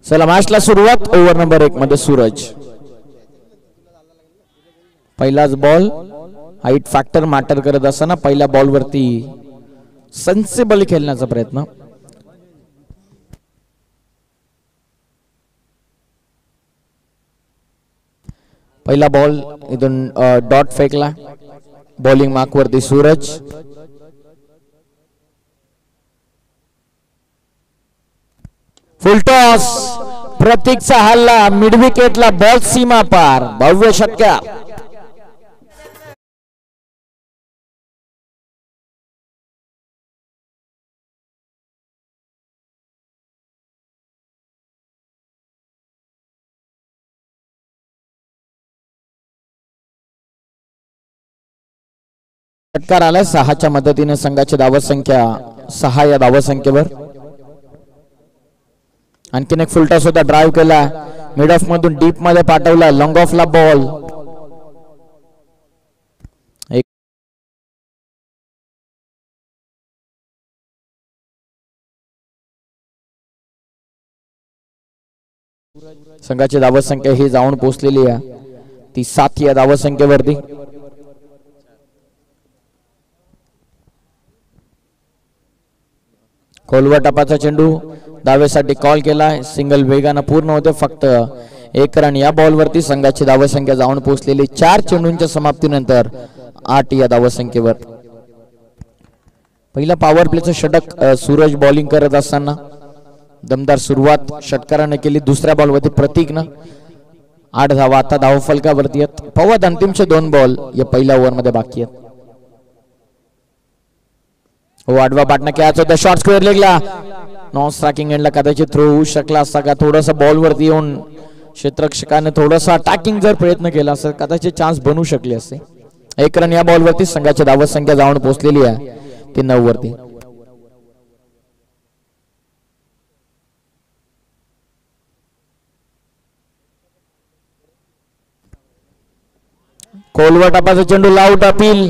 चला मॅचला सुरुवात. ओव्हर नंबर 1 मध्ये सूरज. पहिलाच बॉल हाईट फॅक्टर मॅटर करत असताना पहिल्या बॉल वरती सेन्सिबल खेळण्याचा प्रयत्न. पहिला बॉल इथून डॉट फेकला. बॉलिंग मार्क वरती सूरज. फुल टॉस. प्रतीकचा हल्ला मिड विकेटला. बॉल सीमा पार. भव्य षटकार. षटकार आलाय 6च्या मदतीने. संघाची धावसंख्या 6 या धावसंख्येवर. आणखीन एक फुलटॉस सुद्धा ड्राइव्ह केला. मिड ऑफ मधून डीप मध्ये पाठवला. लॉंग ऑफ ला बॉल. संघाची धावसंख्या ही जाऊन पोहोचलेली आहे ती 7 या धावसंख्येवरती. खोलवर टपाचा चेंडू धावेसाठी कॉल केलाय. सिंगल वेगानं पूर्ण होते. फक्त 1 रन या बॉल वरती. संघाची धावसंख्या जाऊन पोहोचलेली 4 चेंडूंच्या समाप्तीनंतर 8 या धावसंख्येवर. पहिला पॉवर प्लेचं षटक सूरज बॉलिंग करत असताना दमदार सुरुवात षटकाराने केली. दुसऱ्या बॉल वरती प्रतीकनं 8 धावा आता धाव फलकावरती आहेत. पवत अंतिमचे 2 बॉल या पहिल्या ओव्हर मध्ये बाकी आहेत. हो आडवा पाटणा कॅच होता. शॉर्ट स्क्वेअर लेगला. नॉन स्ट्रायकिंग एंडला कदाचित थ्रो होऊ शकला असता का. थोडासा बॉल वरती येऊन क्षेत्ररक्षकाने थोडासा अटॅकिंग जर प्रयत्न केला असता कदाचित चान्स बनू शकले असते. 1 रन या बॉल वरती. संघाची धावसंख्या जाऊन पोहोचलेली आहे ती 9 वरती. कोलवर टपाचा चेंडू लाऊट अपील.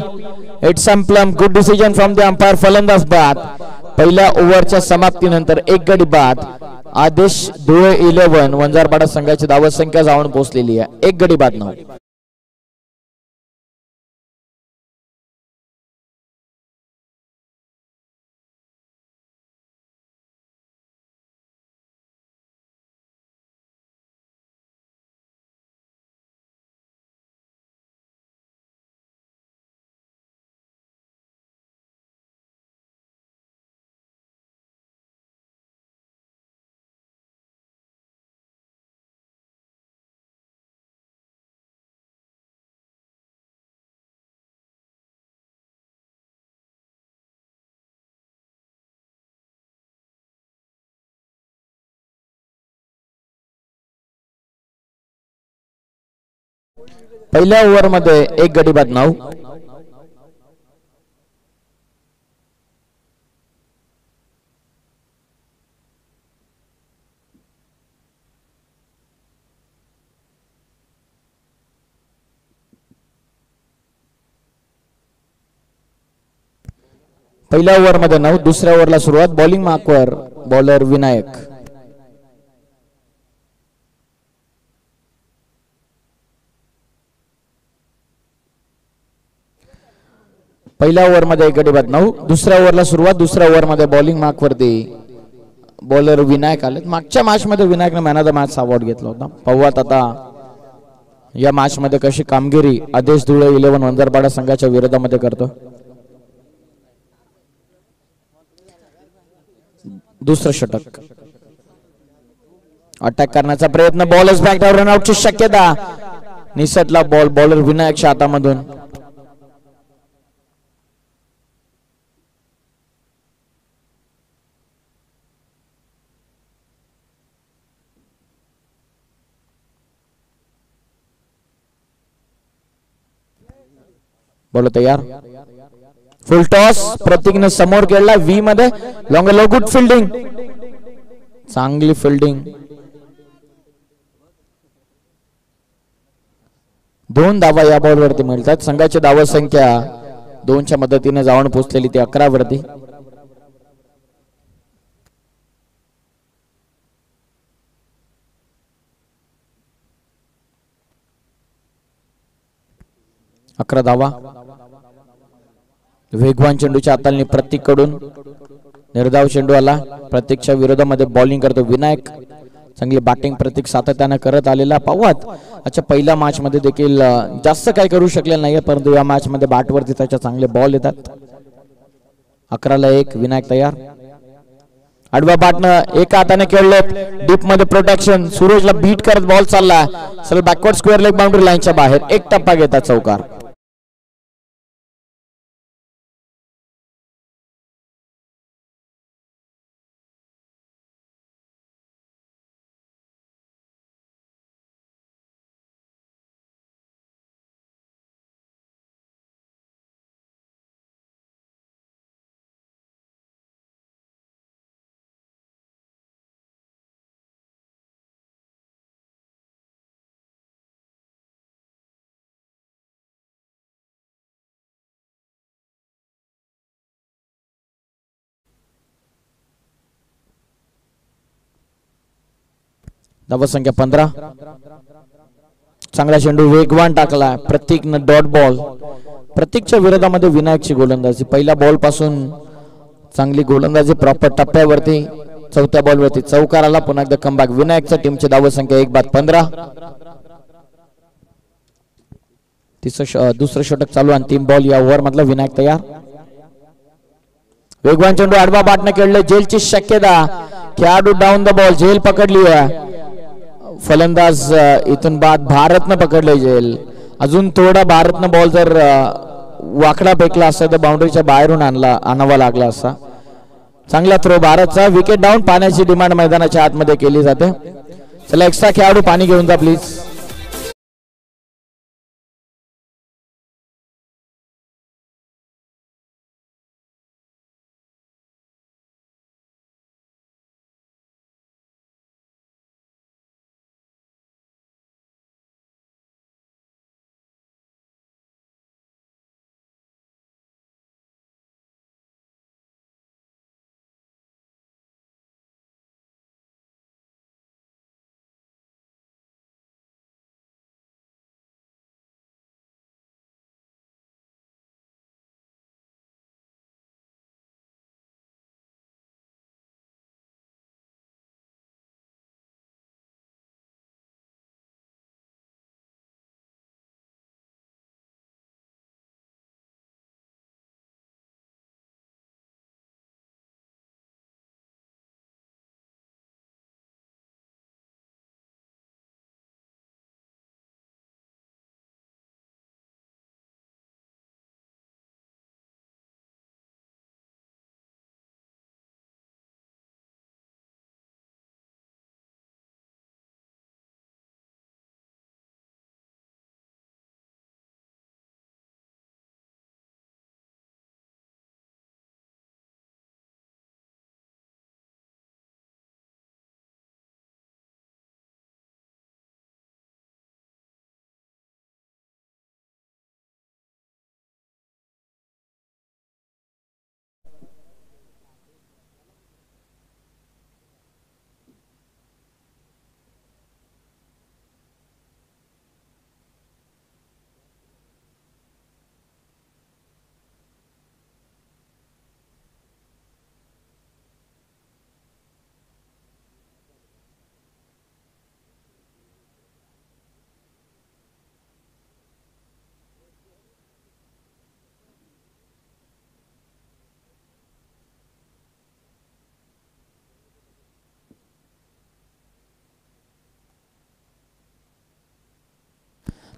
इट्स संपलम. Good decision from the umpire. फलंदाज बाद. पहिल्या ओव्हरच्या समाप्तीनंतर 1 गडी बाद. आदेश धुळे 11 वंजारपाडा संघाची धावसंख्या जाऊन पोहोचलेली आहे 1 गडी बाद 9. पहिल्या ओव्हर मध्ये 1 गडी बाद 9. पहिल्या ओव्हर मध्ये 9. दुसऱ्या ओव्हरला सुरुवात. बॉलिंग मार्कवर बॉलर विनायक. पहिल्या ओव्हर मध्ये 1 गडी बाद 9. दुसऱ्या ओव्हरला सुरुवात. दुसऱ्या ओव्हर मध्ये बॉलिंग मार्क वरती बॉलर विनायक आले. मागच्या मॅच मध्ये विनायकने man of the match award घेतला होता. पाहूयात आता या मॅच मध्ये कशी कामगिरी आदेश धुळे 11 वंजारपाडा संघाच्या विरोधामध्ये करतो. दुसरं षटक. अटॅक करण्याचा प्रयत्न. Bowlers back down. रन आउटची शक्यता. निसटला बॉल बॉलर विनायकच्या हातामधून. बॉल तयार. Full toss. प्रतीकने समोर खेळला. व्ही मध्ये लॉंग लो. Good fielding. चांगली फिल्डिंग. 2 धावा या बॉल वरती मिळतात. संघाची धावा संख्या 2च्या मदतीने जाऊन पोहोचलेली ती 11 वरती. 11 धावा. वेगवान चेंडूच्या हाताळणी प्रतीक कडून निर्धाव चेंडू आला. प्रतीकच्या विरोधामध्ये बॉलिंग करतो विनायक. चांगली बॅटिंग प्रतीक सातत्याने करत आलेला. पाहूयात आजच्या पहिल्या मॅच मध्ये देखील जास्त काही करू शकले नाहीये, परंतु या मॅच मध्ये बॅटवरती त्याच्या चांगले बॉल येतात. 11-1 विनायक तयार. आडव्या बॅटनं एका हाताने खेळले. डीप मध्ये प्रोटेक्शन. सूरजला बीट करत बॉल चालला. चल बॅकवर्ड स्क्वेअर लेग बाउंड्री लाईनच्या बाहेर. एक टप्पा घेतात चौकार. धावा संख्या 15. चांगला चेंडू वेगवान टाकला. प्रतीकनं डॉट बॉल. प्रतीकच्या विरोधामध्ये विनायकची गोलंदाजी. पहिल्या बॉल पासून चांगली गोलंदाजी प्रॉपर टप्प्यावरती. चौथ्या बॉलवरती चौकार आला. पुन्हा एकदा कमबॅक. विनायकच्या टीमची धावा संख्या 1-15. दुसरं षटक चालू आणि 3 बॉल या ओव्हर मधला. विनायक तयार. वेगवान चेंडू आडवा बॅटने खेळले. जेलची शक्यता. खेळाडू डाऊन द बॉल. जेल पकडली आहे. फलंदाज इथून बाद भारतनं पकडले जेल. अजून थोडा भारतनं बॉल जर वाकडा फेकला असता तर बाउंड्रीच्या बाहेरून आणावा लागला असता. चांगला थ्रो भारतचा. Wicket down. पाण्याची डिमांड मैदानाच्या आतमध्ये केली जाते. चला एक्स्ट्रा खेळाडू पाणी घेऊन जा प्लीज.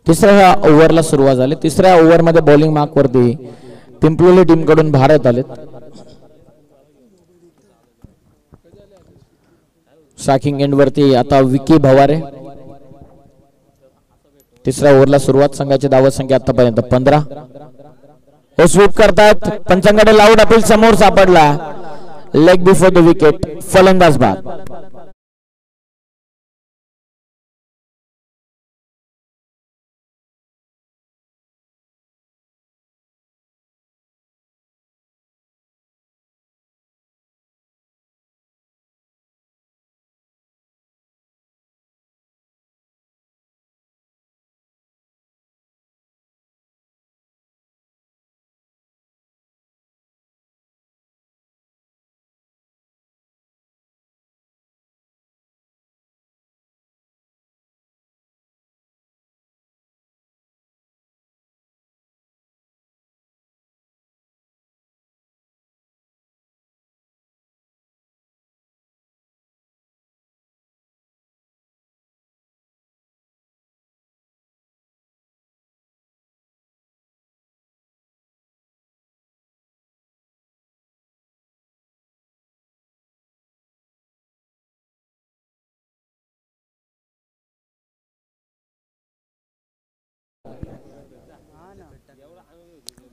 तिसऱ्या ओव्हरला सुरुवात झाली. तिसऱ्या ओव्हरमध्ये बॉलिंग मार्क वरती पिंपलोली टीम कडून भारत आलेत. शॉकिंग एंड वरती आता विकी भवारे. तिसऱ्या ओव्हरला सुरुवात. संघाची धावा संख्या आतापर्यंत 15. हे स्वीप करतात. पंचांकडे लाऊड अपील समोर सापडला. Leg before the wicket. फलंदाज बाद.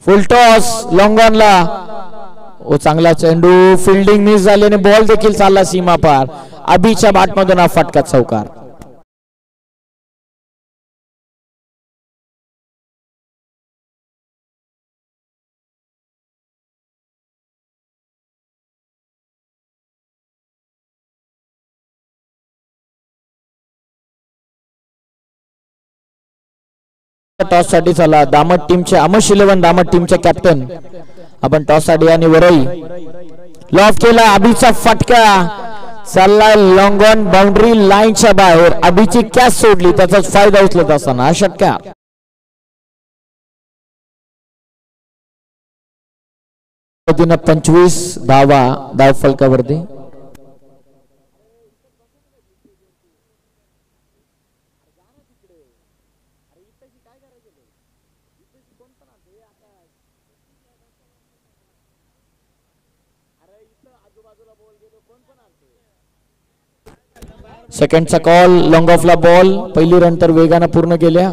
फुल टॉस लॉंग ऑनला. ओ चांगला चेंडू, फिल्डिंग मिस झाली आणि बॉल देखील चालला सीमा पार. अभिच्या बॅटमधून हा फटका चौकार. टॉस साठी चला दामट टीमचे अमश 11 दामट टीमचे कॅप्टन आपण टॉस साठी आणि वरई लॉफ केला. अभिचा फटका चाललाय लॉंग ऑन बाउंड्री लाईनच्या बाहेर. अभिची कॅच सोडली, त्याचा फायदा उचलत असताना हा षटकार. तिनं 25 धावा धाव फलकावरती. सेकंडचा कॉल, लॉंग ऑफला बॉल. पहिली रन तर वेगानं पूर्ण केल्या,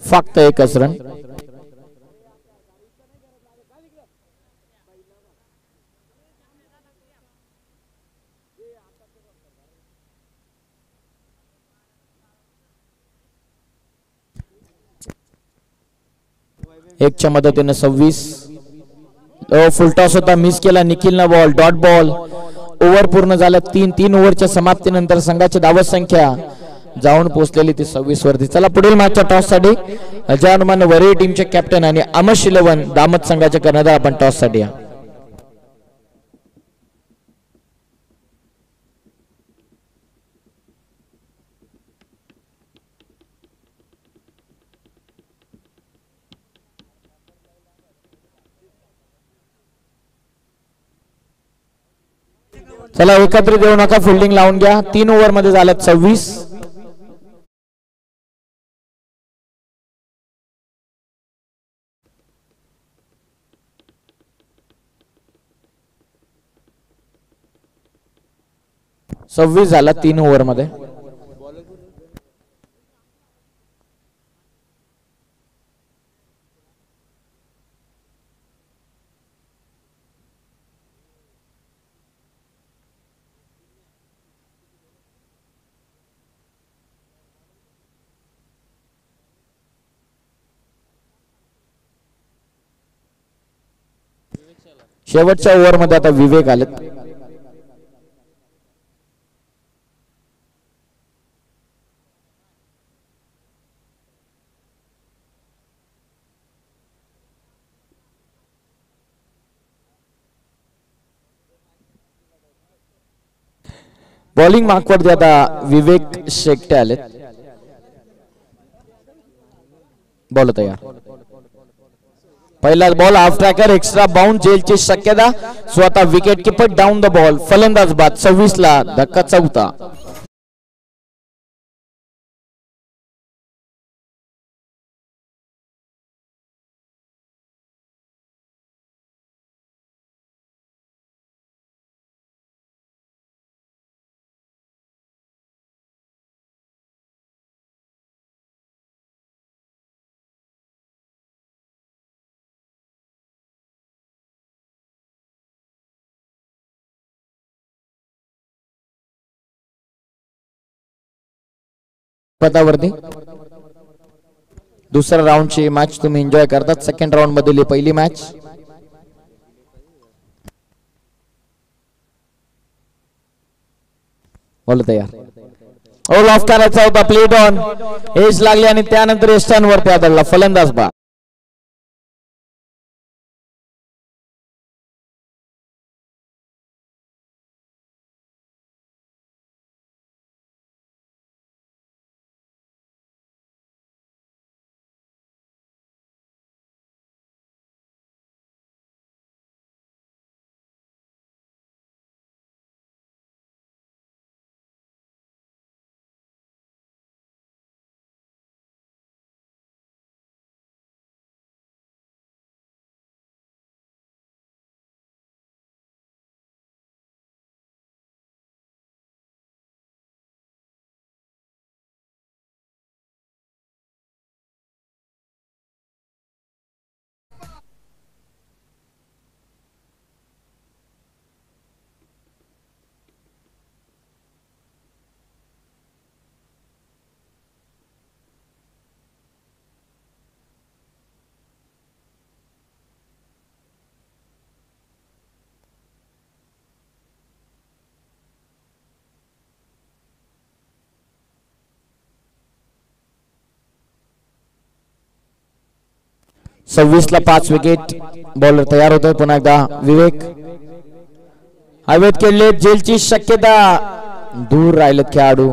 फक्त एकच रन. एकच्या मदतीने 26. फुलटॉस होता, मिस केला निखिलनं बॉल. Dot ball. ओव्हर पूर्ण झाल्या 3 ओव्हरच्या समाप्तीनंतर संघाची धावत संख्या जाऊन पोहोचलेली ती 26 वरती. चला पुढील मॅचच्या टॉस साठी अजय वरई टीमचे कॅप्टन आणि अमश 11 दामत संघाचे कर्णधार आपण टॉस साठी. चला एकत्रित येऊ नका, फिल्डिंग लावून घ्या. 3 ओव्हर मध्ये झाल्यात 26. झाला 3 ओव्हर मध्ये. शेवटच्या ओव्हर मध्ये आता विवेक आलेत. बॉलिंग मार्कवरती आता विवेक शेट्टे आलेत. बॉल तयार. पहिला ball half tracker, extra bounce, जेलची शक्यता. स्वतः wicket keeper down the ball. फलंदाज बाद. 26 ला धक्का चौथा. पदावरती दुसऱ्या राऊंडची मॅच तुम्ही एन्जॉय करतात. सेकंड राऊंड मधली पहिली मॅच. बॉल तयार. ऑल ऑफ करायचा होता, प्लेट ऑन. एज लागली आणि त्यानंतर एस्टर्न वरती आदळला. फलंदाज बाद. 26 ला 5 विकेट. बॉलर तयार होतोय पुन्हा एकदा विवेक. हवेत खेळले, जेलची शक्यता, दूर राहिलेत खेळाडू.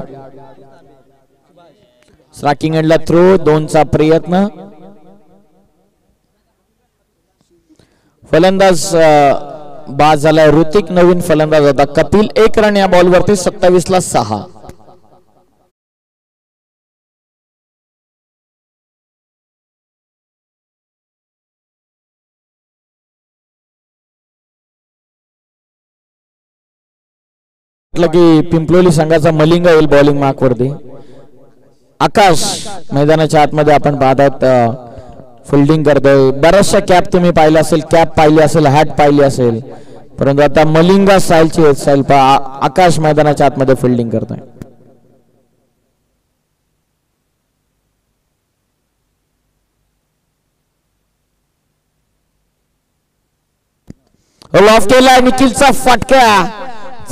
स्ट्रायकिंग एंडला थ्रो, 2चा प्रयत्न. फलंदाज बाद झालाय ऋतिक, नवीन फलंदाज होता कपिल. 1 रन या बॉल वरती. 27 ला 6. की पिंपलोली संघाचा मलिंगा येईल बॉलिंग मार्क वरती. आकाश मैदानाच्या आतमध्ये आपण पाहतात फिल्डिंग करतोय. बऱ्याचशा कॅप तुम्ही पाहिल्या असेल, कॅप पाहिली असेल, हॅट पाहिली असेल, परंतु आता मलिंगा स्टाईलची स्टाईल आकाश मैदानाच्या आतमध्ये फिल्डिंग करतोय. लॉफ केला, निखिलचा फटका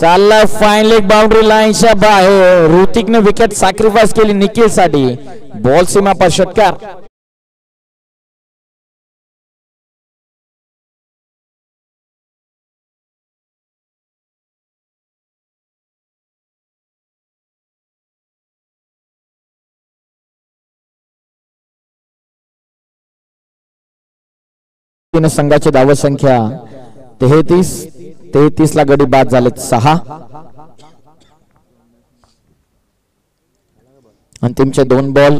चालला फाईन लेग बाउंड्री लाईनच्या बाहेर. ऋतिकने विकेट सॅक्रिफाईस केली निखिल साठी. बॉल सीमा पर षटकार. संघाची धावत संख्या 33 ला गडी बाद झालेत 6. अंतिमचे 2 बॉल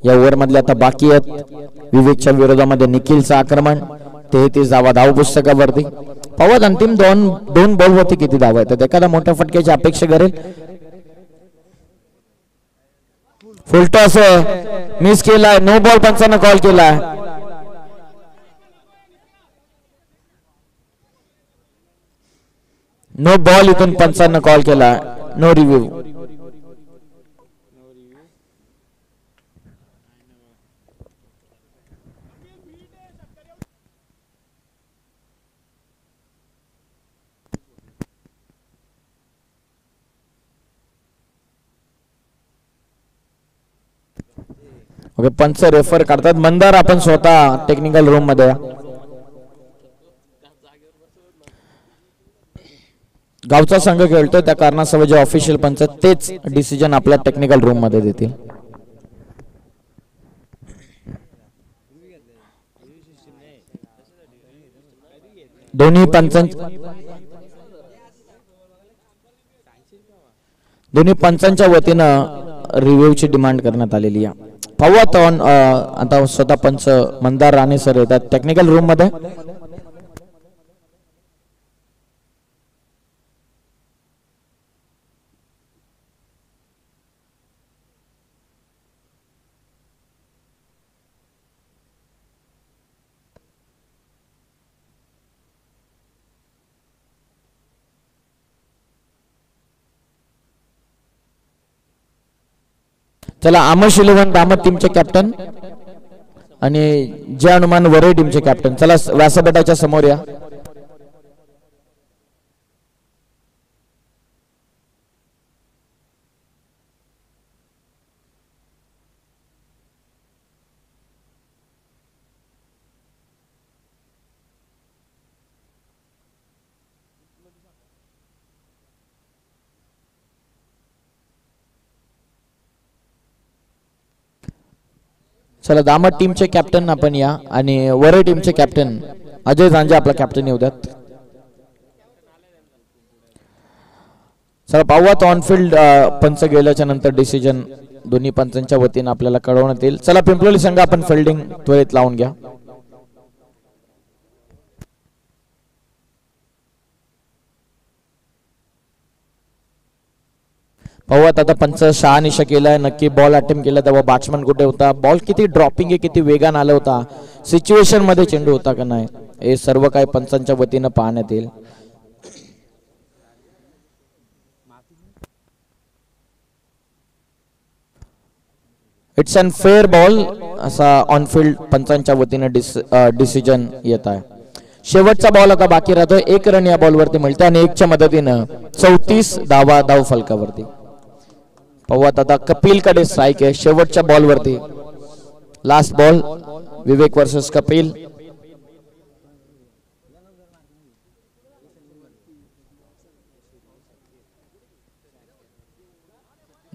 या ओव्हर मधले आता बाकी आहेत. विवेकच्या विरोधामध्ये निखिलचं आक्रमण. 33 धावा धाव पुस्तकावरती. पवाद अंतिम दोन बॉल वरती किती धावा आहेत? एखादा मोठ्या फटक्याची अपेक्षा करेल. फुलटॉस मिस केलाय. नो बॉल पंचांना कॉल केलाय. नो बॉल इथून पंचांना कॉल केला. No review. ओके, पंच रेफर करतात. मंदार आपण स्वतः टेक्निकल रूम मध्ये. गावचा संघ खेळतोय त्या कारणासह जे ऑफिशियल पंच तेच डिसिजन आपल्या टेक्निकल रूम मध्ये देतील. दोन्ही पंचांच्या वतीनं रिव्ह्यूची डिमांड करण्यात आलेली आहे. पाहूया आता स्वतः पंच मंदार राणे सर येतात टेक्निकल रूम मध्ये. चला, आमश 11 दामत टीमचे कॅप्टन आणि जय हनुमान वरे टीमचे कॅप्टन. चला व्यासपीठाच्या समोर या. चला, दामट टीमचे कॅप्टन आपण या आणि वरे टीमचे कॅप्टन अजय झांजे आपला कॅप्टन येऊ द्यात. चला पाहूया तो ऑनफिल्ड पंच गेल्याच्या नंतर डिसिजन दोन्ही पंचांच्या वतीने आपल्याला कळवण्यात येईल. चला पिंपलोली संघ आपण फिल्डिंग त्वरित लावून घ्या. पाहूयात आता पंच शहानिशा केलाय. नक्की बॉल अटेम्प्ट केला तेव्हा बॅट्समन कुठे होता, बॉल किती ड्रॉपिंग आहे, किती वेगान आला होता, सिच्युएशन मध्ये चेंडू होता का नाही, हे सर्व काही पंचांच्या वतीनं पाहण्यात येईल. इट्स अन फेअर बॉल असा ऑनफिल्ड पंचांच्या वतीने डिसिजन येत आहे. शेवटचा बॉल आता बाकी राहतोय. 1 रन या बॉलवरती मिळते आणि 1च्या मदतीनं 34 धावा धाव फलकावरती. पाहूयात आता कपिल कडे स्ट्राइक आहे शेवटच्या बॉलवरती. लास्ट बॉल विवेक वर्सेस कपिल.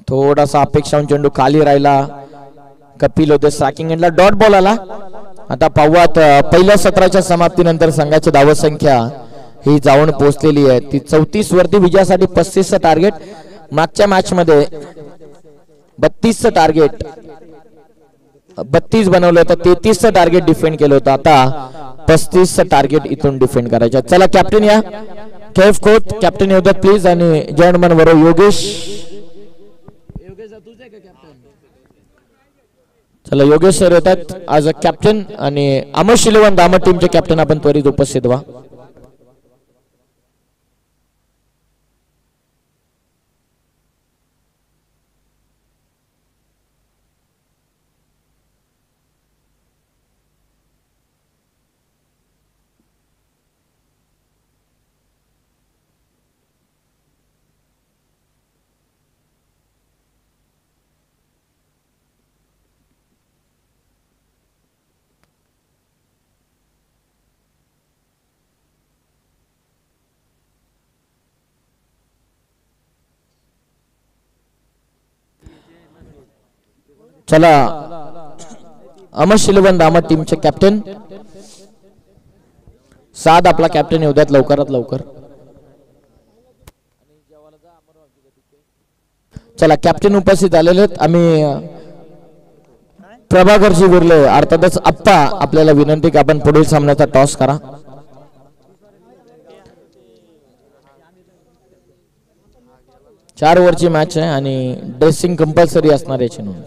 थोडासा अपेक्षाहून चेंडू खाली राहिला. कपिल होते स्ट्रायकिंग एंडला. डॉट बॉल आला. आता पाहूयात पहिल्या सत्राच्या समाप्तीनंतर संघाची धावत संख्या ही जाऊन पोहोचलेली आहे ती 34 वरती. विजयासाठी 35चं टार्गेट. मागच्या मॅच मध्ये 32चं टार्गेट 32 बनवलं होतं. 33चं टार्गेट डिफेंड केलं होतं. आता 35चं टार्गेट इथून डिफेंड करायचं. चला कॅप्टन या. कैफ खोत कॅप्टन येऊ द्या प्लीज. आणि जर्मन बरोबर योगेश. चला योगेश सर येतात आज कॅप्टन. आणि आमोश इलेव्हन दामट टीमचे कॅप्टन आपण त्वरित उपस्थित व्हा. चला अमोश इलेव्हन दामट टीमचे कॅप्टन साध आपला कॅप्टन येऊ द्यात लवकरात लवकर. चला कॅप्टन उपस्थित आलेले आहेत. आम्ही प्रभाकरजी विरले अर्थातच आप्पा आपल्याला विनंती की आपण पुढील सामन्याचा टॉस करा. चार ओव्हरची मॅच आहे आणि ड्रेसिंग कंपल्सरी असणार याची नोंद.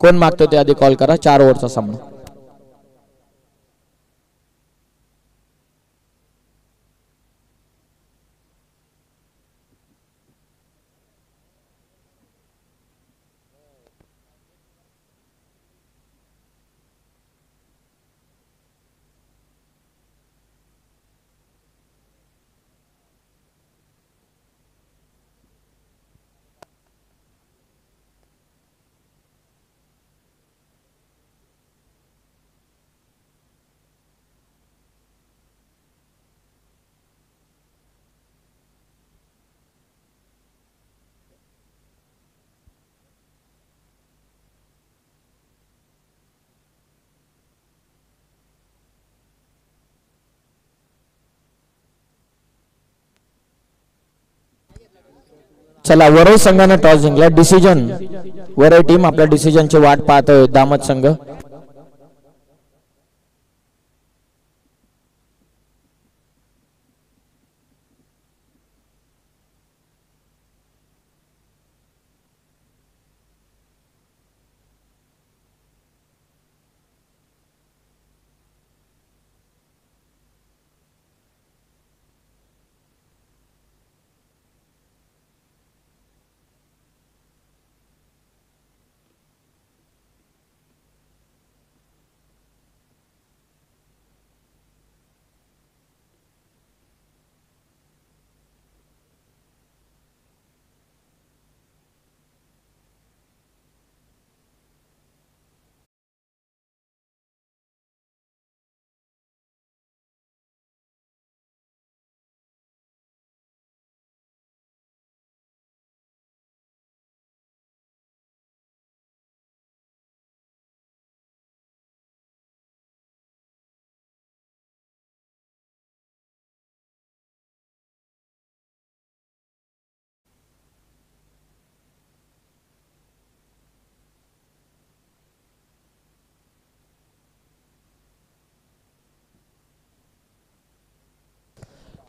कोण मागतो ते आधी कॉल करा. 4 ओव्हरचा सामना. चला वरई संघाने टॉस जिंकला. डिसिजन वरई टीम आपल्या डिसिजनची वाट पाहतोय. दामत संघ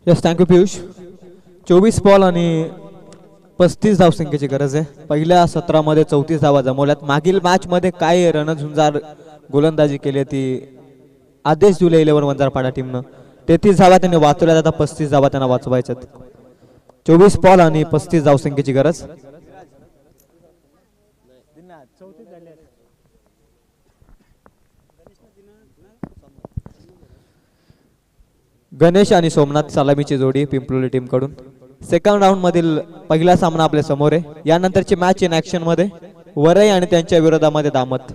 यस थँक्यू पियुष. 24 बॉल आणि 35 धावसंख्येची गरज आहे. पहिल्या सत्रामध्ये 34 धावा जमवल्यात. मागील मॅच मध्ये काय रणझुंजार गोलंदाजी केली ती आदेश दिले 11 वंजारपाडा टीमनं. 33 धावा त्यांनी वाचवल्यात. आता 35 धावा त्यांना वाचवायच्यात. 24 बॉल आणि 35 धावसंख्येची गरज. गणेश आणि सोमनाथ सलामीची जोडी पिंपलोली टीम कडून. सेकंड राऊंड मधील पहिला सामना आपल्या समोर आहे. यानंतरची मॅच इन ऍक्शन मध्ये वरई आणि त्यांच्या विरोधामध्ये दामत.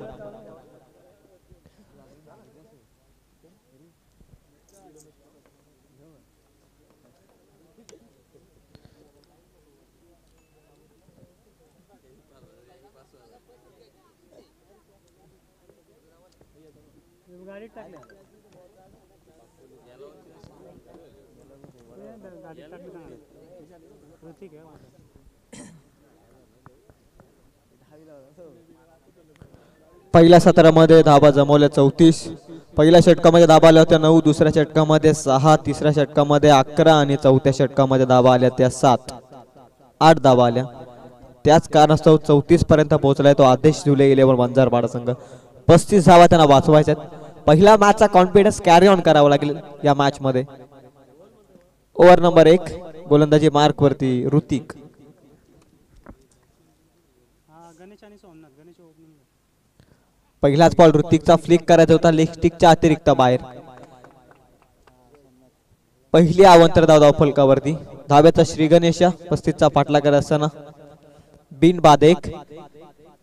पहिल्या सत्रामध्ये धाबा जमवल्या 34. पहिल्या षटकामध्ये धाबा आल्या होत्या 9, दुसऱ्या षटकामध्ये 6, तिसऱ्या षटकामध्ये 11 आणि चौथ्या षटकामध्ये धाबा आल्या त्या 7. 8 धाबा आल्या. त्याच कारणास्तव 34 पर्यंत पोहोचलाय तो आदेश झुले 11 वंजारपाडा संघ. 35 धावा त्यांना वाचवायच्यात. पहिला मॅचचा कॉन्फिडन्स कॅरी ऑन करावा लागेल या मॅच मध्ये. ओव्हर नंबर 1 गोलंदाजी मार्क वरती ऋतिक. पहिलाच बॉल ऋतिकचा फ्लिक करायचा होता लेग स्टिकच्या अतिरिक्त बाहेर. पहिली अवंतर धाव फलकावरती. धाब्याचा श्री गणेश 35चा पाठला करत असताना बिन बाद 1.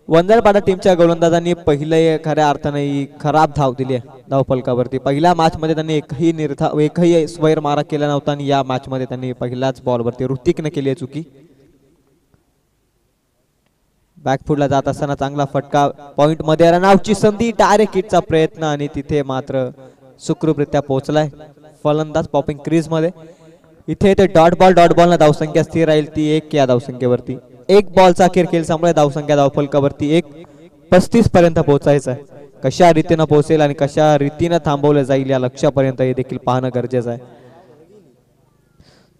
वंजारपाडा टीमच्या गोलंदाजांनी पहिले खऱ्या अर्थाने खराब धाव दिली आहे धाव फलकावरती. पहिल्या मॅच मध्ये त्यांनी एकही स्वैर मारा केला नव्हता आणि या मॅच मध्ये त्यांनी पहिल्याच बॉलवरती ऋतिकने केली आहे चुकी. बॅकफुटला जात असताना चांगला फटका पॉइंट मध्ये रनआउटची संधी. डायरेक्ट हिटचा प्रयत्न आणि तिथे मात्र सुखरूपरित्या पोहोचलाय फलंदाज पॉपिंग क्रीज मध्ये. इथे ते डॉट बॉलना धावसंख्या स्थिर राहील ती 1 या धावसंख्येवरती. 1 बॉलचा अखेर खेळ संपला. धावसंख्या धावफलकावरती 1. 35 पर्यंत पोहोचायचं आहे. कशा रीतीनं पोहोचेल आणि कशा रीतीनं थांबवलं जाईल या लक्ष्यापर्यंत हे देखील पाहणं गरजेचं आहे.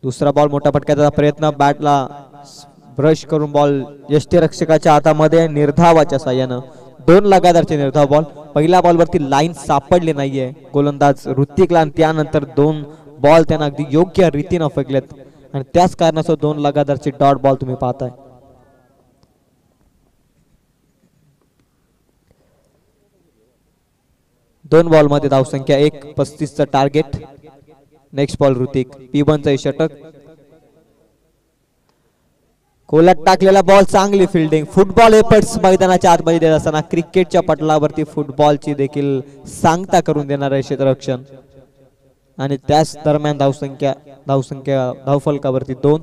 दुसरा बॉल मोठा फटक्याचा प्रयत्न. बॅटला ब्रश करून बॉल यष्टीरक्षकाच्या हातामध्ये. निर्धावाच्या साह्यानं 2 लगातारचे निर्धाव बॉल. पहिल्या बॉलवरती लाईन सापडली नाहीये गोलंदाज ऋतिकला आणि त्यानंतर 2 बॉल त्यांना अगदी योग्य रीतीनं फेकलेत आणि त्याच कारणास्तव 2 लगातारचे डॉट बॉल तुम्ही पाहताय. दोन बॉल मध्ये धावसंख्या 1. 35चं टार्गेट. Next ball Hrithik. P1चं षटक. कोलात टाकलेला बॉल. चांगली फिल्डिंग. फुटबॉल एफर्ट्स मैदानाच्या आतमध्ये देत असताना क्रिकेटच्या पटलावरती फुटबॉलची देखील सांगता करून देणार आहे क्षेत्ररक्षण आणि त्याच दरम्यान धावफलकावरती 2.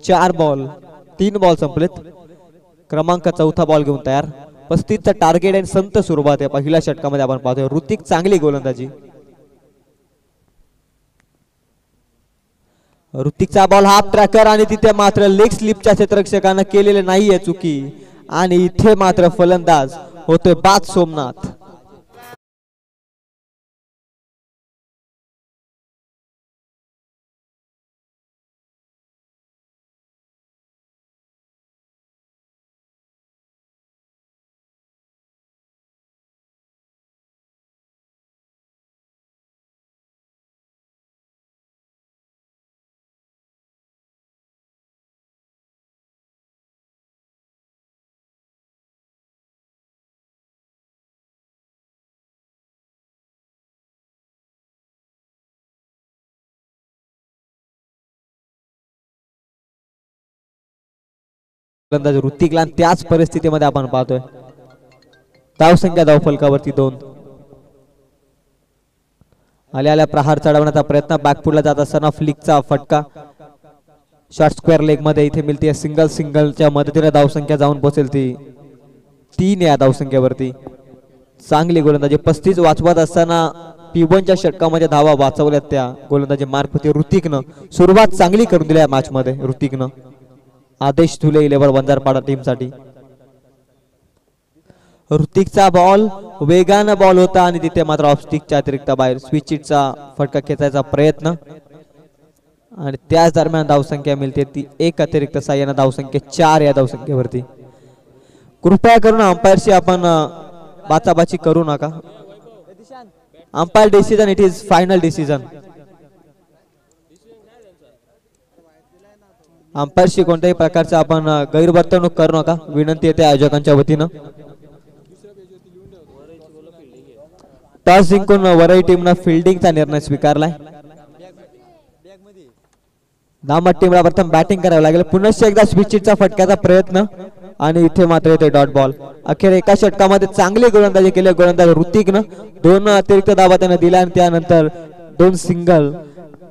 4 बॉल 3 बॉल संपलेत. क्रमांक 4था बॉल घेऊन तयार. 35चं टार्गेट आणि संत सुरुवात आहे पहिल्या षटकामध्ये आपण पाहतोय. ऋतिक चांगली गोलंदाजी. ऋतिकचा बॉल हाफ ट्रॅकर आणि तिथे मात्र लेग स्लिपच्या क्षेत्ररक्षकानं केलेले नाहीये चुकी आणि इथे मात्र फलंदाज होतोय बाद सोमनाथ. गोलंदाज ऋतिकला त्याच परिस्थितीमध्ये आपण पाहतोय. धावसंख्या धावफलकावरती 2. आल्या प्रहार चढवण्याचा प्रयत्न. बॅकफुटला जात असताना फ्लिकचा फटका शॉर्ट स्क्वेअर लेग मध्ये इथे मिळते. सिंगलच्या मदतीने धावसंख्या जाऊन पोहोचेल ती 3 या धावसंख्येवरती. चांगली गोलंदाजी. 35 वाचवत असताना P1च्या षटकामध्ये धावा वाचवल्यात त्या गोलंदाजी मार्फत ऋतिकनं सुरुवात चांगली करून दिली या मॅच मध्ये. ऋतिकनं आदेश झुले 11 वंजारपाडा टीम साठी. ऋतिकचा बॉल वेगानं बॉल होता आणि तिथे मात्र ऑफ स्टिकच्या अतिरिक्त बाहेर. स्विच हिटचा फटका खेचायचा प्रयत्न आणि त्याच दरम्यान धावसंख्या मिळते ती 1 अतिरिक्त साह्यानं धावसंख्या 4 या धावसंख्येवरती. कृपया करून अंपायरशी आपण बाचाबाची करू नका. Umpire decision. It is final decision. अंपायरशी कोणत्याही प्रकारचं आपण गैरवर्तणूक करू नका विनंती येते आयोजकांच्या वतीनं. टॉस जिंकून वरई टीमनं फिल्डिंगचा निर्णय स्वीकारलाय. नामत टीमला प्रथम बॅटिंग करावं लागेल. पुनश्च एकदा स्विचचा फटक्याचा प्रयत्न आणि इथे मात्र येते डॉट बॉल. अखेर एका षटकामध्ये चांगली गोलंदाजी केली गोलंदाज ऋतिकनं. 2 अतिरिक्त धावा त्यानं दिल्या आणि त्यानंतर 2 सिंगल.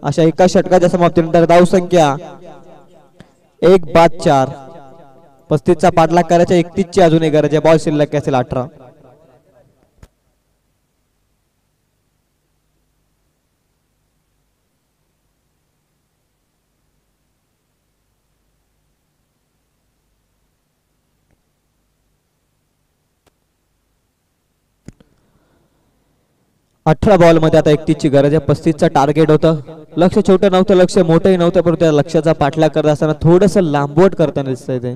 अशा एका षटकाच्या समाप्तीनंतर धावसंख्या 1 बाद 4. 35चा पाठलाग करायचा. 31ची अजूनही गरज आहे. बॉल शिल्लक असेल 18. 18 बॉल मध्ये आता 31ची गरज आहे. 35चं टार्गेट होतं. लक्ष छोटं नव्हतं, लक्ष मोठंही नव्हतं, परंतु त्या लक्ष्याचा पाठलाग करत असताना थोडस लांबवट करताना दिसतंय ते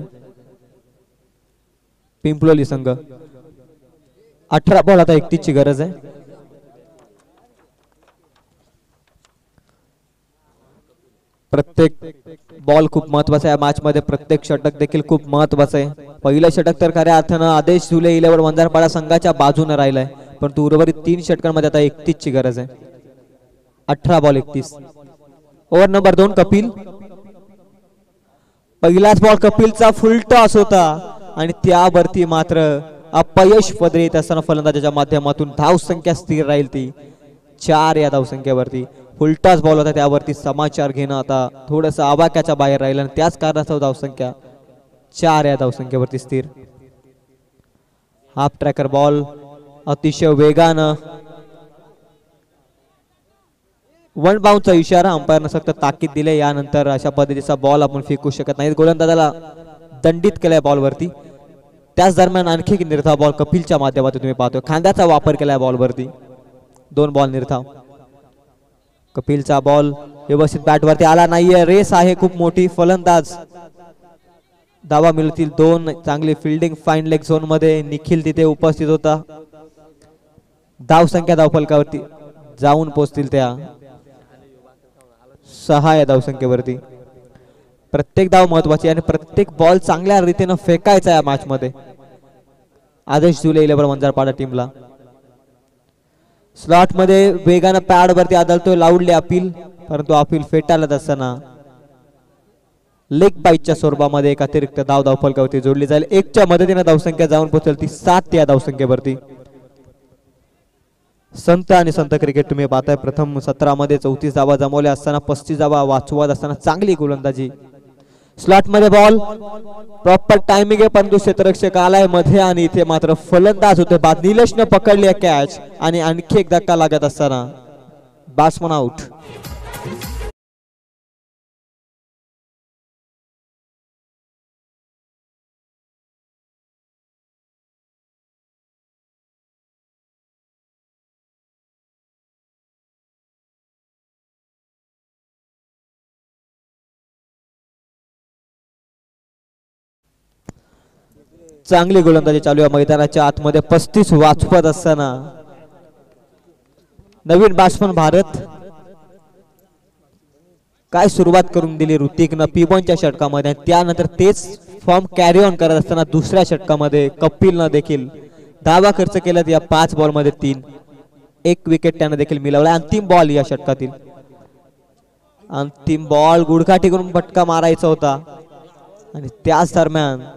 पिंपलोली संघ. 18 बॉल आता 31ची गरज आहे. प्रत्येक बॉल खूप महत्वाचा आहे मॅच मध्ये. प्रत्येक षटक देखील खूप महत्वाचं आहे. पहिलं षटक तर खऱ्या अर्थानं आदेश झुले इलेवर वंजारपाडा संघाच्या बाजूने राहिलाय, परंतु उर्वरित 3 षटकांमध्ये आता 31ची गरज आहे. 18 बॉल 31. Over number 2 Kapil. पहिलाच बॉल कपिलचा फुल टॉस होता आणि त्यावरती मात्र अपयश पदरी येत असताना फलंदाजाच्या माध्यमातून धाव संख्या स्थिर राहील ती 4 या धाव संख्येवरती. फुलटॉस बॉल होता त्यावरती समाचार घेणं आता थोडंसं आवाक्याच्या बाहेर राहिलं आणि त्याच कारणास्तव धावसंख्या 4 या धावसंख्येवरती स्थिर. हाफ ट्रॅकर बॉल अतिशय वेगानं. वन बाउंसचा इशारा अंपायरनं सक्त ताकीद दिले. यानंतर अशा पद्धतीचा बॉल आपण फेकू शकत नाही. गोलंदाजाला दंडित केलाय बॉलवरती. त्याच दरम्यान आणखी एक निर्धाव बॉल कपिलच्या माध्यमातून तुम्ही पाहतो. खांद्याचा वापर केलाय बॉलवरती. 2 बॉल निर्धाव. कपिलचा बॉल व्यवस्थित बॅटवरती आला नाहीये. रेस आहे खूप मोठी. फलंदाज धावा मिळतील 2. चांगली फिल्डिंग फाईन लेग झोन मध्ये निखिल तिथे उपस्थित होता. धाव संख्या धावफलकावरती जाऊन पोहोचतील त्या 6 या धावसंख्येवरती. प्रत्येक धाव महत्वाची आणि प्रत्येक बॉल चांगल्या रीतीने फेकायचा या मॅच मध्ये आदेश झुले इलेव्हन वंजारपाडा टीमला. स्लॉट मध्ये वेगानं पॅड वरती आदळतोय लाऊडले अपील, परंतु अपील फेटाळत असताना लेग बाईटच्या स्वरूपामध्ये एक अतिरिक्त धाव धावफलकावरती जोडली जाईल. 1च्या मदतीने धावसंख्या जाऊन पोहोचेल ती 7 या धावसंख्येवरती. संत आणि संत क्रिकेट तुम्ही पाहताय. प्रथम 17 मध्ये 34 धावा जमवल्या असताना 35 धावा वाचवत असताना चांगली गोलंदाजी. स्लॉट मध्ये बॉल प्रॉपर टायमिंग आहे, परंतु क्षेत्ररक्षक आलाय मध्ये आणि इथे मात्र फलंदाज होते बाद. निलेशने पकडली कॅच आणि आणखी एक धक्का लागत असताना बॅट्समन आउट. चांगली गोलंदाजी चालू आहे मैदानाच्या आतमध्ये. 35 वाचवत असताना नवीन बॅट्समन भारत काय सुरुवात करून दिली ऋतिकनं P1च्या षटकामध्ये. त्यानंतर तेच फॉर्म कॅरी ऑन करत असताना दुसऱ्या षटकामध्ये कपिलनं देखील धावा खर्च केल्यात. या 5 बॉल मध्ये 3. 1 विकेट त्यानं देखील मिळवला. अंतिम बॉल या षटकातील. अंतिम बॉल गुडघाटी करून फटका मारायचा होता आणि त्याच दरम्यान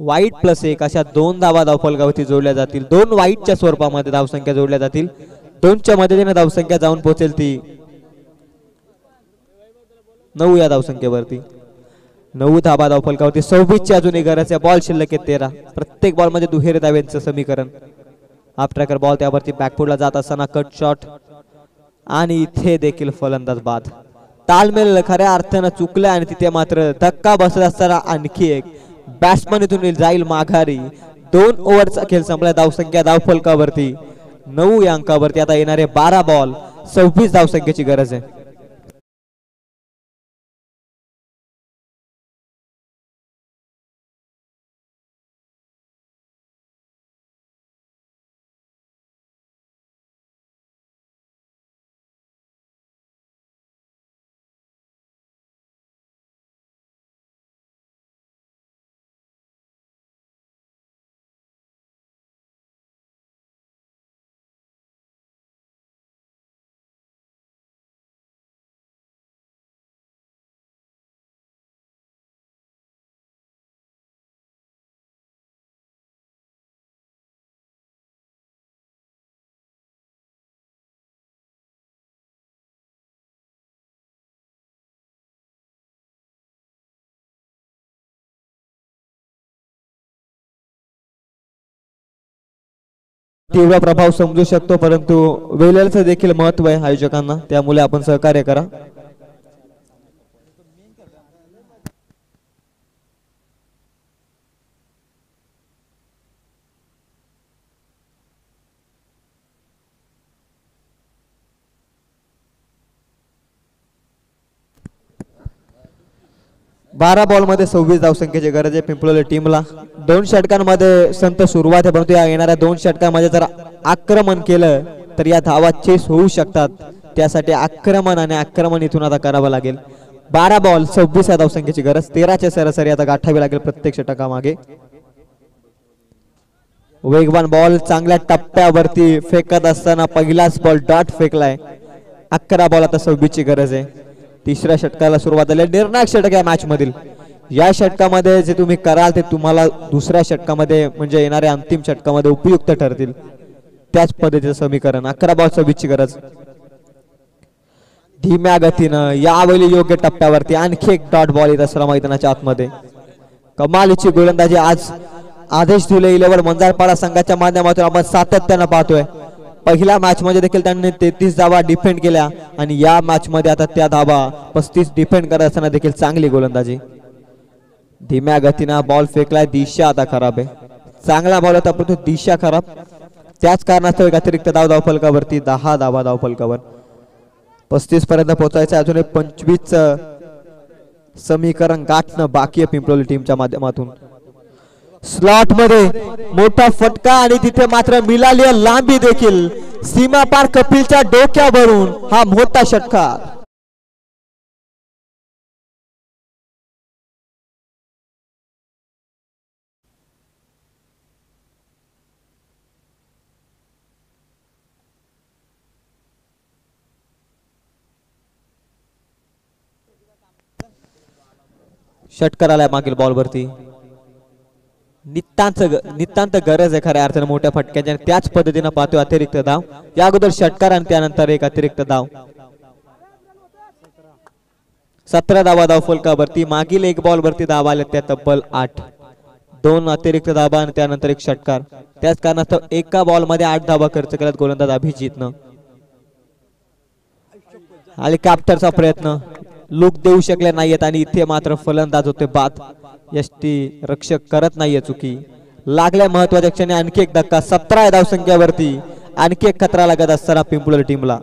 वाईट +1 अशा 2 धावा धावफलकावरती जोडल्या जातील. 2 वाईटच्या स्वरूपामध्ये धावसंख्या जोडल्या जातील. 2च्या मदतीने धावसंख्या जाऊन पोहोचेल ती 9 या धावसंख्येवरती. 9 धावा धावफलकावरती. 26ची अजूनही गरज आहे. बॉल शिल्लक आहे 13. प्रत्येक बॉल मध्ये दुहेरी धाव्यांचं समीकरण. हाफ ट्रॅकर बॉल त्यावरती बॅकफुटला जात असताना कट शॉट आणि इथे देखील फलंदाज बाद. तालमेल खऱ्या अर्थानं चुकला आणि तिथे मात्र धक्का बसत असताना आणखी एक बॅट्समन इथून जाईल माघारी. 2 ओव्हरचा खेळ संपला. धावसंख्या धावफलकावरती 9 या अंकावरती. आता येणारे 12 बॉल 26 धावसंख्येची गरज आहे. तीव्र प्रभाव समजू शकतो, परंतु वेळेचं देखील महत्व आहे आयोजकांना, त्यामुळे आपण सहकार्य करा. 12 बॉलमध्ये 26 धावसंख्येची गरज आहे पिंपळवली टीमला. 2 षटकांमध्ये संत सुरुवात आहे, परंतु या येणाऱ्या 2 षटकांमध्ये जर आक्रमण केलं तर या धावा चेस होऊ शकतात. त्यासाठी आक्रमण आणि आक्रमण इथून आता करावं लागेल. 12 बॉल 26 या धावसंख्येची गरज. 13च्या सरासरी आता गाठावी लागेल प्रत्येक षटकामागे. वेगवान बॉल चांगल्या टप्प्यावरती फेकत असताना पहिलाच बॉल डॉट फेकलाय. 11 बॉल आता 26 ची गरज आहे. तिसऱ्या षटकाला सुरुवात झाली. निर्णायक षटक या मॅच मधील. या षटकामध्ये जे तुम्ही कराल ते तुम्हाला दुसऱ्या षटकामध्ये म्हणजे येणाऱ्या अंतिम षटकामध्ये उपयुक्त ठरतील. त्याच पद्धतीचं समीकरण. 11 बॉल 26 ची गरज. धीम्या गतीनं यावेळी योग्य टप्प्यावरती आणखी एक डॉट बॉल येत असला मैदानाच्या आतमध्ये. कमालीची गोलंदाजी आज आदेश दिले 11 मंजारपाडा संघाच्या माध्यमातून आपण सातत्यानं पाहतोय. पहिल्या मॅच मध्ये देखील त्यांनी 33 धावा डिफेंड केल्या आणि या मॅच मध्ये आता त्या धावा 35 डिफेंड करत असताना देखील चांगली गोलंदाजी. धीम्या गतीनं बॉल फेकलाय. दिशा आता खराब आहे. चांगला बॉल होता परंतु दिशा खराब. त्याच कारणास्तव एक अतिरिक्त धावफलकावरती 10 धावा धावफलकावर. 35 पर्यंत पोहोचायचं. अजून 25 समीकरण गाठणं बाकी आहे पिंपळवली टीमच्या माध्यमातून. स्लॉट मध्ये मोठा फटका आणि तिथे मात्र मिळाली लांबी देखील. सीमा पार कपिलच्या डोक्यावरून हा मोठा षटकार. षटकार आलाय मागील बॉलवरती. नितांत गरज आहे खऱ्या अर्थाने मोठ्या फटक्याची. त्याच पद्धतीने पाहतोय अतिरिक्त धाव. या अगोदर षटकार आणि त्यानंतर एक अतिरिक्त धाव. 17 धावा धावफलकावरती. मागील एक बॉल वरती धावा आल्या त्या तब्बल 8. 2 अतिरिक्त धावा आणि त्यानंतर एक षटकार. त्याच कारणास्तव एका बॉल मध्ये 8 धावा खर्च केल्यात गोलंदाज अभिजितनं. आणि कॅप्टरचा प्रयत्न लुक देऊ शकले नाहीयेत आणि इथे मात्र फलंदाज होते बाद. यष्टी रक्षक करत नाहीये चुकी. लागल्या महत्वाच्या क्षणी आणखी एक धक्का. 17 धावसंख्येवरती आणखी एक खतरा लागत असताना पिंपळवली टीमला.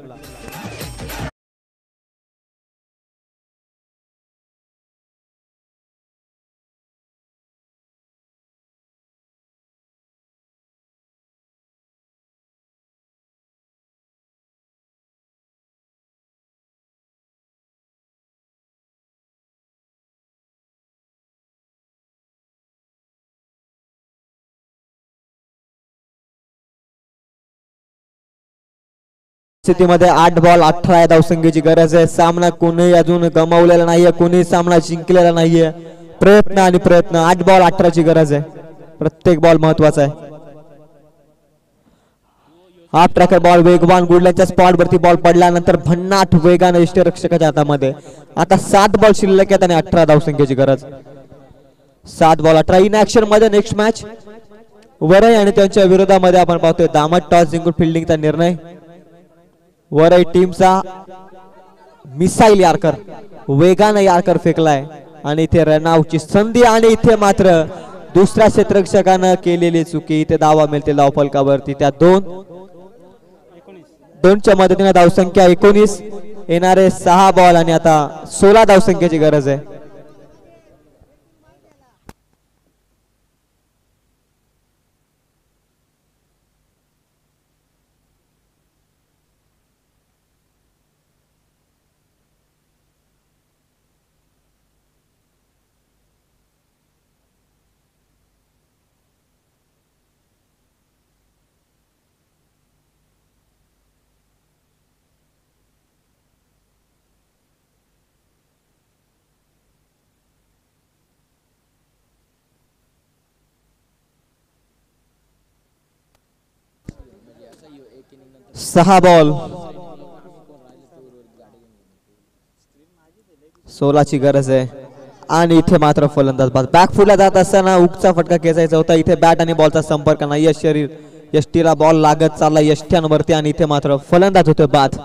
स्थितीमध्ये 8 बॉल 18 धावसंख्येची गरज आहे. सामना कोणी अजून गमावलेला नाहीये. कोणी सामना जिंकलेला नाहीये. प्रयत्न आणि प्रयत्न. 8 बॉल 18 ची गरज आहे. प्रत्येक बॉल महत्वाचा आहे. हाफ ट्रॅकर बॉल वेगवान गुडल्याच्या स्पॉट वरती बॉल पडल्यानंतर भन्नाट वेगाने यष्टीरक्षकाच्या हातामध्ये. आता 7 बॉल शिल्लक आहेत आणि 18 धावसंख्येची गरज. 7 बॉल 18 इन ऍक्शन मध्ये नेक्स्ट मॅच वरई आणि त्यांच्या विरोधामध्ये आपण पाहतोय दामट टॉस जिंकून फिल्डिंगचा निर्णय. वरई टीमचा मिसाईल यार्कर वेगाने यार्कर फेकलाय आणि इथे रनआउटची संधी आणि इथे मात्र दुसऱ्या क्षेत्ररक्षकानं केलेली चुकी. इथे धावा मिळते धावफलकावरती. त्या 2च्या मदतीने धावसंख्या 19. येणारे 6 बॉल आणि आता 16 धावसंख्येची गरज आहे. सहा बॉल 16 ची गरज आहे आणि इथे मात्र फलंदाज बाद. बॅकफुटला जात असताना उगचा फटका खेचायचा होता. इथे बॅट आणि बॉलचा संपर्क नाही. शरीर यष्टीला बॉल लागत चालला यष्ट्यांवरती आणि इथे मात्र फलंदाज होते बाद.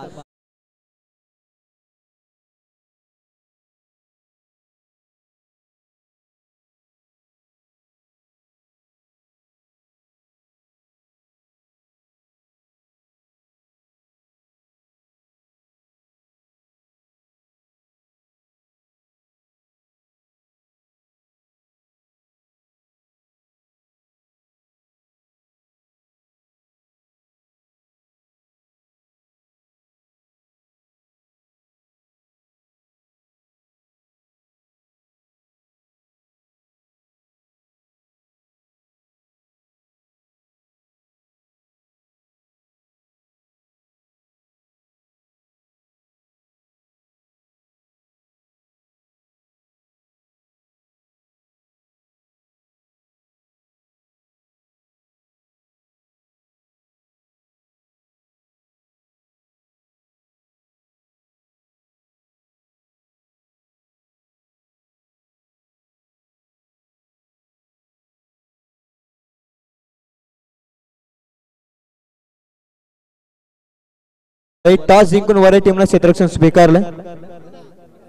टॉस जिंकून वरई टीमनं क्षेत्ररक्षण स्वीकारलं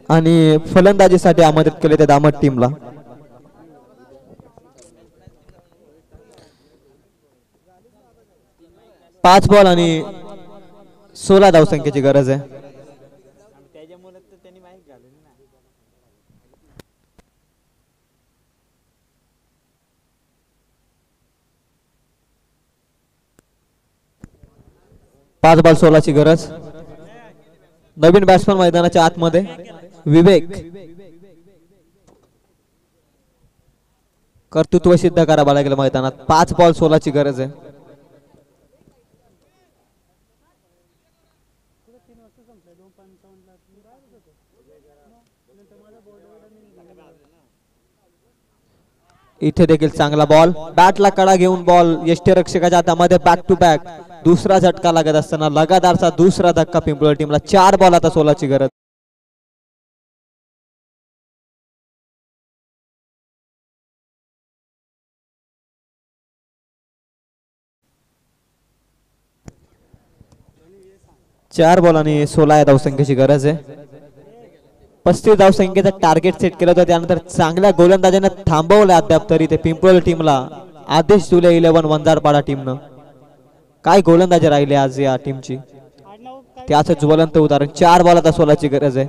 आणि फलंदाजीसाठी आमंत्रित केले त्या दामट टीमला. पाच बॉल आणि 16 धावसंख्येची गरज आहे. पाच बॉल 16 ची गरज. नवीन बॅट्समन मैदानाच्या आतमध्ये विवेक. कर्तृत्व सिद्ध करावं लागेल मैदानात. 5 बॉल 16 ची गरज आहे. इथे देखील चांगला बॉल. बॅटला कडा घेऊन बॉल यष्टीरक्षकाच्या हातामध्ये बॅक टू बॅक. दुसरा झटका लागत असताना लगातारचा दुसरा धक्का पिंपळा टीमला. 4 बॉल आता 16 ची गरज. चार बॉल आणि 16 या धावसंख्येची गरज आहे. 35 धावसंख्येचं टार्गेट सेट केलं होतं. त्यानंतर चांगल्या गोलंदाजाने थांबवलं अद्याप तरी ते पिंपळा टीमला. आदेश दिले 11 वंजारपाडा टीमनं. काय गोलंदाजी राहिले आज या टीमची, त्याच ज्वलंत उदाहरण. 4 बॉल आता 16 ची गरज आहे.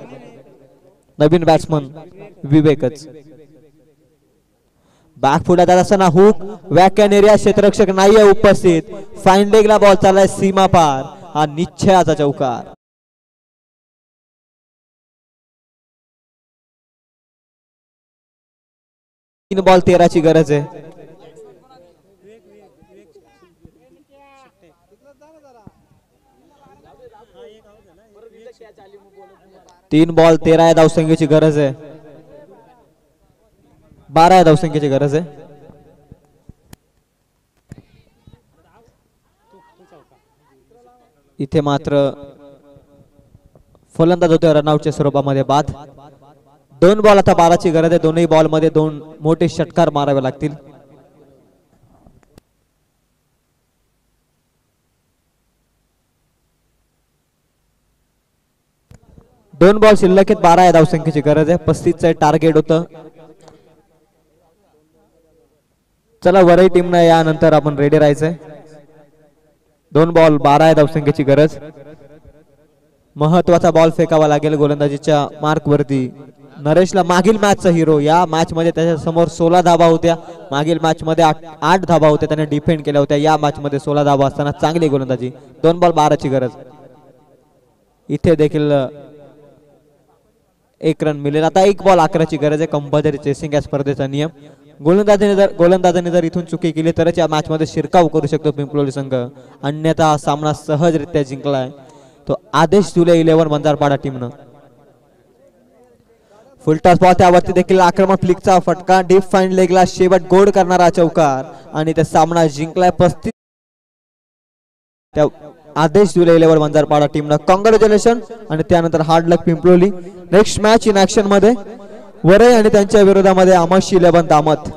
नवीन बॅट्समन विवेकच. बॅकफुट जात असताना हुक वॅकॅन एरिया. क्षेत्ररक्षक नाहीये उपस्थित. फाईन लेगला बॉल चाललाय सीमा पार. हा निश्चयाचा चौकार. तीन बॉल 13 ची गरज आहे. तीन बॉल 13 या धावसंख्येची गरज आहे. 12 या धावसंख्येची गरज आहे. इथे मात्र फलंदाज होते रनआउटच्या स्वरूपामध्ये बाद. 2 बॉल आता 12 ची गरज आहे. दोन्ही बॉल मध्ये 2 मोठे षटकार मारावे लागतील. दोन बॉल शिल्लक आहेत. 12 या धावसंख्येची गरज आहे. 35चं टार्गेट होतं. चला वरई टीमनं यानंतर आपण रेडी राहायचंय. 2 बॉल 12 या धावसंख्येची गरज. महत्वाचा बॉल फेकावा लागेल गोलंदाजीच्या मार्क वरती. नरेशला मागील मॅचचा हिरो. या मॅच मध्ये त्याच्या समोर 16 धावा होत्या. मागील मॅच मध्ये 8 धावा होत्या. त्याने डिफेंड केल्या होत्या. या मॅच मध्ये 16 धावा असताना चांगली गोलंदाजी. 2 बॉल 12 ची गरज. इथे देखील 1 रन मिळेल. आता 1 बॉल 11 ची गरज आहे. कंपल्सरी चेसिंग या स्पर्धेचा नियम. गोलंदाजाने जर इथून चुकी केली तरच या मॅच मध्ये शिरकाव करू शकतो पिंपलोली संघ. अन्यथा हा सामना सहजरित्या जिंकलाय तो आदेश दिले 11 वंजारपाडा टीमनं. Full toss ball. त्यावरती देखील आक्रमक फ्लिकचा फटका. डीप फाईन लेगला शेवट गोड करणारा चौकार आणि ते सामना जिंकलाय 35. त्या आदेश दिले 11 वंजारपाडा टीमनं. कॉंग्रॅच्युलेशन आणि त्यानंतर hard luck Pimploli. Next match in action मध्ये वरई आणि त्यांच्या विरोधामध्ये आमशी 11 दामत.